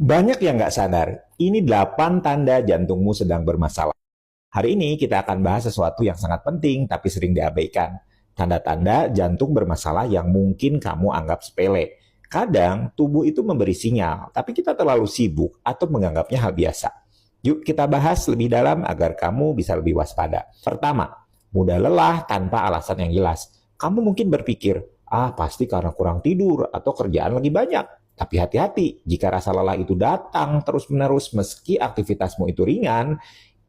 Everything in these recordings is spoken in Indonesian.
Banyak yang nggak sadar, ini 8 tanda jantungmu sedang bermasalah. Hari ini kita akan bahas sesuatu yang sangat penting tapi sering diabaikan. Tanda-tanda jantung bermasalah yang mungkin kamu anggap sepele. Kadang tubuh itu memberi sinyal, tapi kita terlalu sibuk atau menganggapnya hal biasa. Yuk kita bahas lebih dalam agar kamu bisa lebih waspada. Pertama, mudah lelah tanpa alasan yang jelas. Kamu mungkin berpikir, pasti karena kurang tidur atau kerjaan lagi banyak. Tapi hati-hati, jika rasa lelah itu datang terus-menerus meski aktivitasmu itu ringan,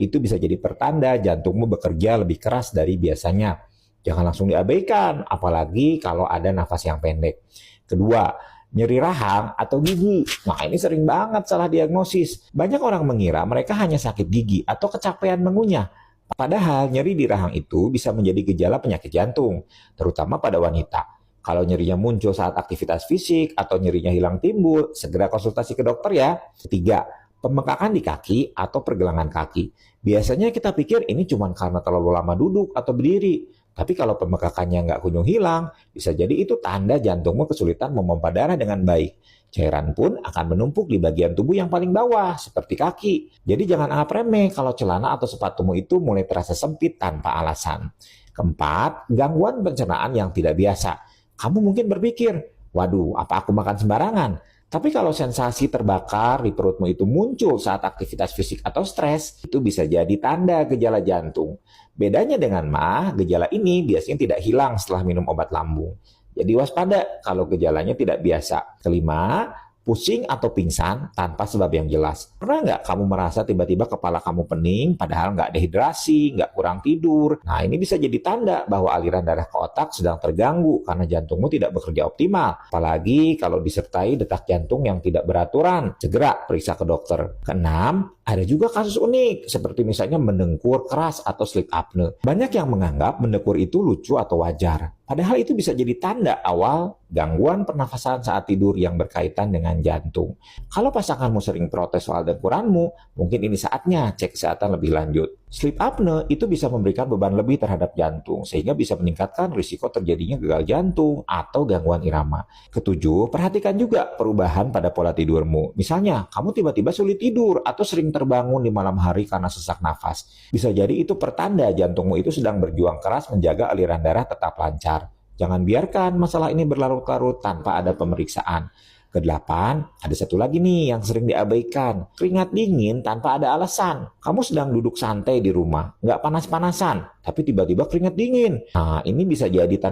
itu bisa jadi pertanda jantungmu bekerja lebih keras dari biasanya. Jangan langsung diabaikan, apalagi kalau ada nafas yang pendek. Kedua, nyeri rahang atau gigi. Nah, ini sering banget salah diagnosis. Banyak orang mengira mereka hanya sakit gigi atau kecapean mengunyah. Padahal nyeri di rahang itu bisa menjadi gejala penyakit jantung, terutama pada wanita. Kalau nyerinya muncul saat aktivitas fisik atau nyerinya hilang timbul, segera konsultasi ke dokter ya. Ketiga, pembengkakan di kaki atau pergelangan kaki. Biasanya kita pikir ini cuma karena terlalu lama duduk atau berdiri. Tapi kalau pembengkakannya nggak kunjung hilang, bisa jadi itu tanda jantungmu kesulitan memompa darah dengan baik. Cairan pun akan menumpuk di bagian tubuh yang paling bawah, seperti kaki. Jadi jangan anggap remeh kalau celana atau sepatumu itu mulai terasa sempit tanpa alasan. Keempat, gangguan pencernaan yang tidak biasa. Kamu mungkin berpikir, waduh, apa aku makan sembarangan? Tapi kalau sensasi terbakar di perutmu itu muncul saat aktivitas fisik atau stres, itu bisa jadi tanda gejala jantung. Bedanya dengan MAH, gejala ini biasanya tidak hilang setelah minum obat lambung. Jadi waspada kalau gejalanya tidak biasa. Kelima, pusing atau pingsan tanpa sebab yang jelas. Pernah nggak kamu merasa tiba-tiba kepala kamu pening, padahal nggak dehidrasi, nggak kurang tidur? Nah, ini bisa jadi tanda bahwa aliran darah ke otak sedang terganggu karena jantungmu tidak bekerja optimal. Apalagi kalau disertai detak jantung yang tidak beraturan. Segera periksa ke dokter. Keenam, ada juga kasus unik, seperti misalnya mendengkur keras atau sleep apnea. Banyak yang menganggap mendengkur itu lucu atau wajar. Padahal itu bisa jadi tanda awal gangguan pernafasan saat tidur yang berkaitan dengan jantung. Kalau pasanganmu sering protes soal dengkuranmu, mungkin ini saatnya cek kesehatan lebih lanjut. Sleep apnea itu bisa memberikan beban lebih terhadap jantung, sehingga bisa meningkatkan risiko terjadinya gagal jantung atau gangguan irama. Ketujuh, perhatikan juga perubahan pada pola tidurmu. Misalnya, kamu tiba-tiba sulit tidur atau sering terbangun di malam hari karena sesak nafas. Bisa jadi itu pertanda jantungmu itu sedang berjuang keras menjaga aliran darah tetap lancar. Jangan biarkan masalah ini berlarut-larut tanpa ada pemeriksaan. Kedelapan, ada satu lagi nih yang sering diabaikan. Keringat dingin tanpa ada alasan. Kamu sedang duduk santai di rumah, nggak panas-panasan, tapi tiba-tiba keringat dingin. Nah, ini bisa jadi tanda